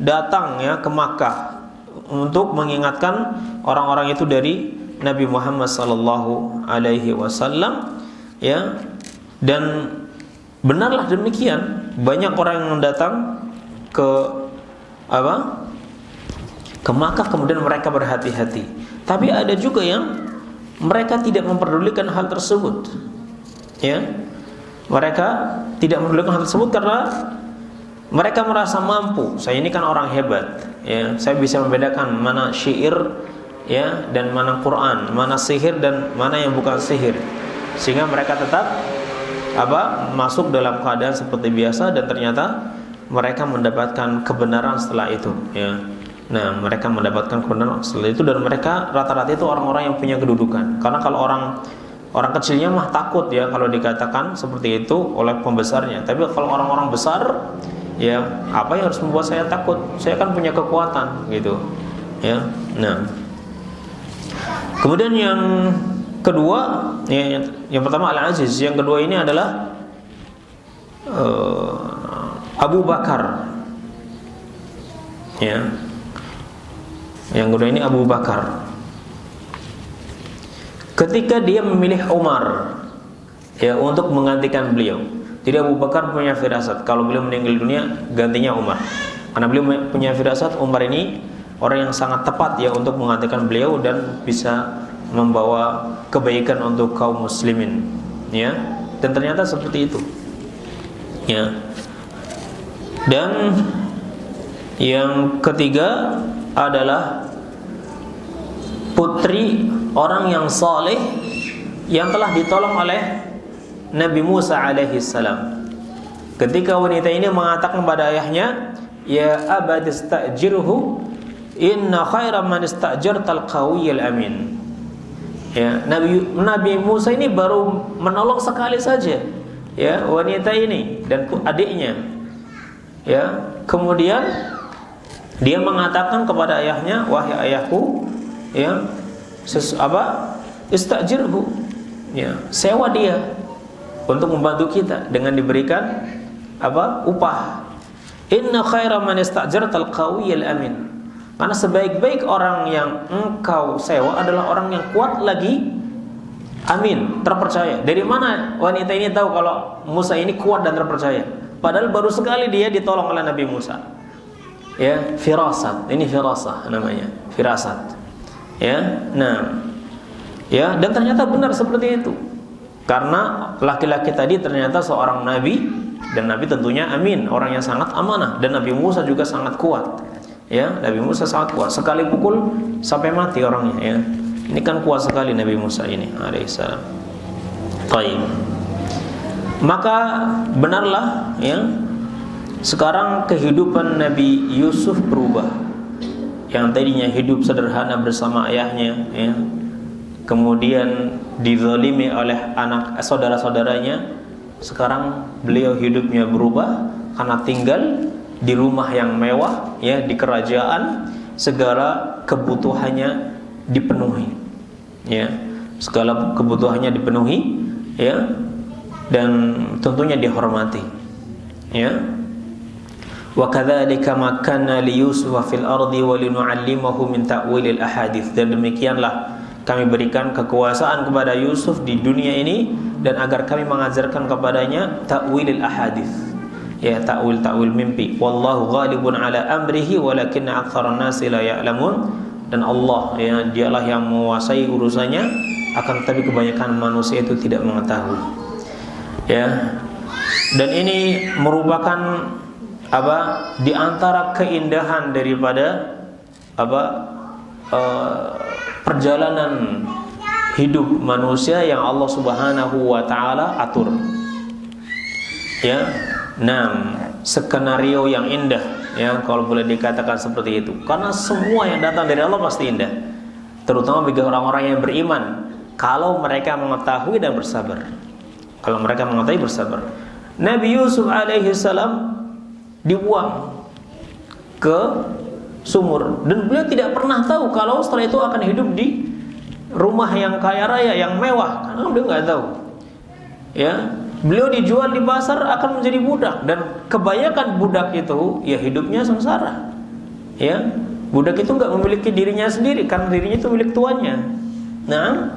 datang, ya, ke Makkah untuk mengingatkan orang-orang itu dari Nabi Muhammad sallallahu alaihi wasallam, ya. Dan benarlah demikian, banyak orang yang datang ke Makkah kemudian mereka berhati-hati. Tapi ada juga yang mereka tidak memperdulikan hal tersebut, ya. Mereka tidak memperdulikan hal tersebut karena mereka merasa mampu. Saya ini kan orang hebat, ya. Saya bisa membedakan mana syair, ya, dan mana Quran, mana sihir dan mana yang bukan sihir. Sehingga mereka tetap masuk dalam keadaan seperti biasa, dan ternyata mereka mendapatkan kebenaran setelah itu, ya. Nah, mereka mendapatkan kebenaran setelah itu, dan mereka rata-rata itu orang-orang yang punya kedudukan. Karena kalau orang kecilnya mah takut, ya, kalau dikatakan seperti itu oleh pembesarnya. Tapi kalau orang-orang besar, ya, apa yang harus membuat saya takut? Saya kan punya kekuatan, gitu, ya. Nah, kemudian yang kedua, ya, yang pertama Al-Aziz, yang kedua ini adalah Abu Bakar, ya. Yang kedua ini Abu Bakar. Ketika dia memilih Umar, ya, untuk menggantikan beliau. Jadi Abu Bakar punya firasat kalau beliau meninggal dunia gantinya Umar. Karena beliau punya firasat Umar ini orang yang sangat tepat, ya, untuk menggantikan beliau dan bisa membawa kebaikan untuk kaum muslimin, ya. Dan ternyata seperti itu, ya. Dan yang ketiga adalah putri orang yang saleh yang telah ditolong oleh Nabi Musa alaihi salam. Ketika wanita ini mengatakan pada ayahnya, "Ya abad istajirhu, inna khaira man istajartal qawiyyul amin." Ya, Nabi Musa ini baru menolong sekali saja, ya, wanita ini dan adiknya. Ya, kemudian dia mengatakan kepada ayahnya, "Wahai ayahku, ya, istajirhu, ya, sewa dia untuk membantu kita dengan diberikan upah. Inna khaira man istajartal qawiyyul amin." Karena sebaik-baik orang yang engkau sewa adalah orang yang kuat lagi amin, terpercaya. Dari mana wanita ini tahu kalau Musa ini kuat dan terpercaya? Padahal baru sekali dia ditolong oleh Nabi Musa. Ya, firasat. Ini firasah namanya, firasat. Ya, nah, ya, dan ternyata benar seperti itu. Karena laki-laki tadi ternyata seorang nabi, dan nabi tentunya amin, orang yang sangat amanah, dan Nabi Musa juga sangat kuat. Ya, Nabi Musa sangat kuat, sekali pukul sampai mati orangnya, ya. Ini kan kuat sekali Nabi Musa ini alaihissalam. Baik. Maka benarlah, ya, sekarang kehidupan Nabi Yusuf berubah. Yang tadinya hidup sederhana bersama ayahnya, ya, kemudian dizalimi oleh saudara-saudaranya, sekarang beliau hidupnya berubah karena tinggal di rumah yang mewah, ya, di kerajaan, segala kebutuhannya dipenuhi, ya, segala kebutuhannya dipenuhi, ya, dan tentunya dihormati, ya. Wa kadzalika makanna li Yusuf fil ardi wa linu'allimahu min ta'wilil ahadits. Dan demikianlah kami berikan kekuasaan kepada Yusuf di dunia ini, dan agar kami mengajarkan kepadanya ta'wilil ahadits, ya, ta'wil mimpi. Wallahu ghalibun ala amrihi walakinna aktsaran nasi la ya'lamun. Dan Allah, ya, dialah yang menguasai urusannya, akan tetapi kebanyakan manusia itu tidak mengetahui, ya. Dan ini merupakan di antara keindahan daripada perjalanan hidup manusia yang Allah Subhanahu wa taala atur. Ya, 6 skenario yang indah, ya kalau boleh dikatakan seperti itu. Karena semua yang datang dari Allah pasti indah, terutama bagi orang-orang yang beriman, kalau mereka mengetahui dan bersabar. Kalau mereka mengetahui bersabar. Nabi Yusuf alaihi salam dibuang ke sumur dan beliau tidak pernah tahu kalau setelah itu akan hidup di rumah yang kaya raya, yang mewah. Karena beliau nggak tahu. Ya, beliau dijual di pasar akan menjadi budak, dan kebanyakan budak itu ya hidupnya sengsara. Ya, budak itu nggak memiliki dirinya sendiri karena dirinya itu milik tuannya. Nah,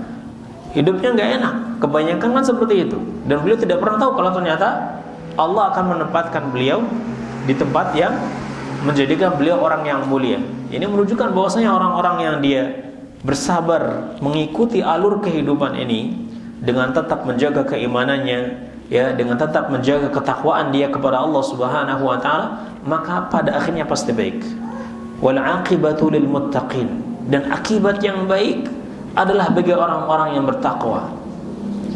hidupnya nggak enak. Kebanyakan kan seperti itu. Dan beliau tidak pernah tahu kalau ternyata Allah akan menempatkan beliau di tempat yang menjadikan beliau orang yang mulia. Ini menunjukkan bahwasanya orang-orang yang dia bersabar mengikuti alur kehidupan ini dengan tetap menjaga keimanannya, ya, dengan tetap menjaga ketakwaan dia kepada Allah Subhanahu wa taala, maka pada akhirnya pasti baik. Wal aqibatu lil muttaqin, dan akibat yang baik adalah bagi orang-orang yang bertakwa.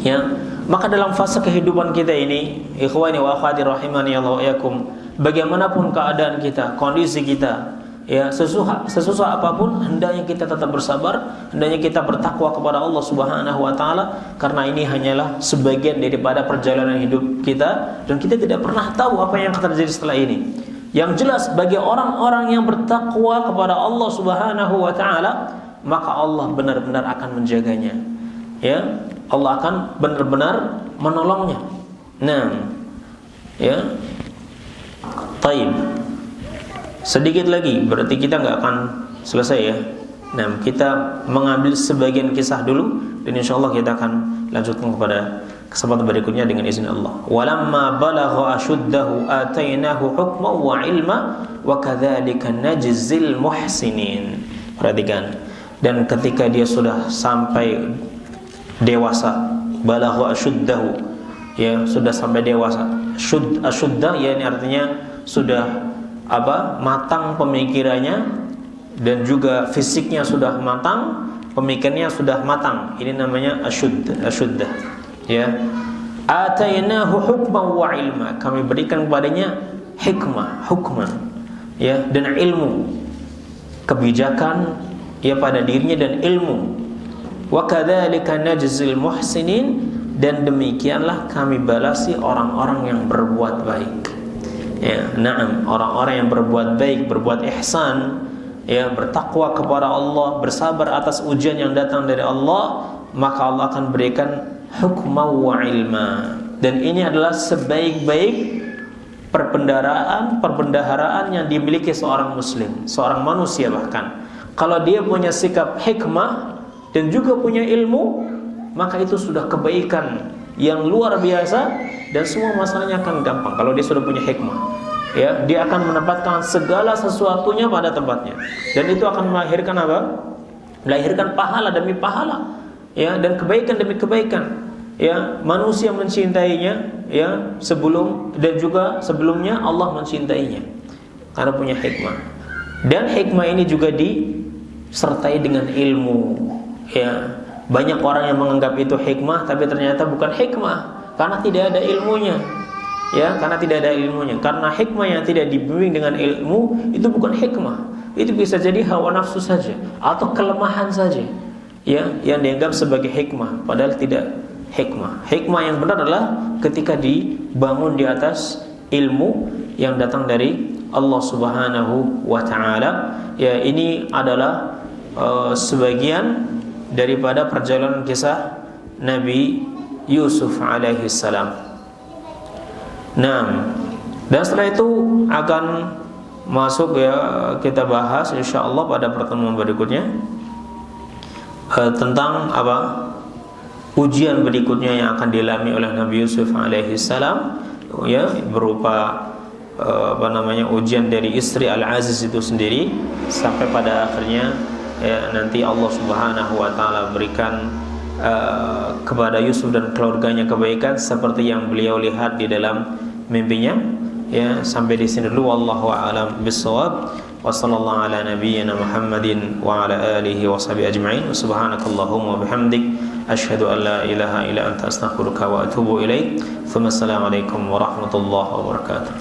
Ya, maka dalam fase kehidupan kita ini, ikhwani wa akhwati rahimani Allah wa iyyakum, bagaimanapun keadaan kita, kondisi kita, ya, sesusah apapun, hendaknya kita tetap bersabar, hendaknya kita bertakwa kepada Allah Subhanahu wa taala, karena ini hanyalah sebagian daripada perjalanan hidup kita dan kita tidak pernah tahu apa yang akan terjadi setelah ini. Yang jelas bagi orang-orang yang bertakwa kepada Allah Subhanahu wa taala, maka Allah benar-benar akan menjaganya. Ya, Allah akan benar-benar menolongnya. Nah, ya. Taib. Sedikit lagi, berarti kita nggak akan selesai ya. Nah, kita mengambil sebagian kisah dulu dan insyaallah kita akan lanjutkan kepada kesempatan berikutnya dengan izin Allah. Walamma balagha ashuddahu atainahu hukman wa ilma wa kadzalika najzil muhsinin. Perhatikan. Dan ketika dia sudah sampai dewasa, balagha ashuddahu, ya, sudah sampai dewasa. Ashudda ya, ini artinya sudah matang pemikirannya dan juga fisiknya sudah matang, pemikirannya sudah matang. Ini namanya asyudda. Ya. Atainahu hukman wa ilma. Kami berikan kepadanya hukman, ya, dan ilmu. Kebijakan ya pada dirinya dan ilmu. Wa kadzalika najzil muhsinin, dan demikianlah kami balasi orang-orang yang berbuat baik. Ya, na'am, orang-orang yang berbuat baik, berbuat ihsan, ya, bertakwa kepada Allah, bersabar atas ujian yang datang dari Allah, maka Allah akan berikan hukma wa ilma. Dan ini adalah sebaik-baik perbendaharaan yang dimiliki seorang muslim, seorang manusia bahkan. Kalau dia punya sikap hikmah dan juga punya ilmu, maka itu sudah kebaikan yang luar biasa dan semua masalahnya akan gampang. Kalau dia sudah punya hikmah, ya, dia akan menempatkan segala sesuatunya pada tempatnya, dan itu akan melahirkan apa? Melahirkan pahala demi pahala, ya, dan kebaikan demi kebaikan. Ya, manusia mencintainya, ya, sebelum dan juga sebelumnya Allah mencintainya karena punya hikmah. Dan hikmah ini juga disertai dengan ilmu, ya. Banyak orang yang menganggap itu hikmah, tapi ternyata bukan hikmah karena tidak ada ilmunya. Ya, karena tidak ada ilmunya. Karena hikmah yang tidak dibimbing dengan ilmu itu bukan hikmah. Itu bisa jadi hawa nafsu saja atau kelemahan saja. Ya, yang dianggap sebagai hikmah padahal tidak hikmah. Hikmah yang benar adalah ketika dibangun di atas ilmu yang datang dari Allah Subhanahu wa taala. Ya, ini adalah sebagian daripada perjalanan kisah Nabi Yusuf alaihi salam. Nah, dan setelah itu akan masuk, ya, kita bahas insyaallah pada pertemuan berikutnya tentang ujian berikutnya yang akan dialami oleh Nabi Yusuf alaihi salam, ya, berupa ujian dari istri Al-Aziz itu sendiri, sampai pada akhirnya, ya, nanti Allah Subhanahu wa taala berikan kepada Yusuf dan keluarganya kebaikan seperti yang beliau lihat di dalam mimpinya. Ya, sampai di sini dulu, wallahu a'lam bishawab. Wa sallallahu ala nabiyyina Muhammadin wa ala alihi wa sahbihi ajma'in. Subhanakallahumma wa bihamdik asyhadu an la ilaha illa anta astaghfiruka wa atubu ilaik. Assalamualaikum warahmatullahi wabarakatuh.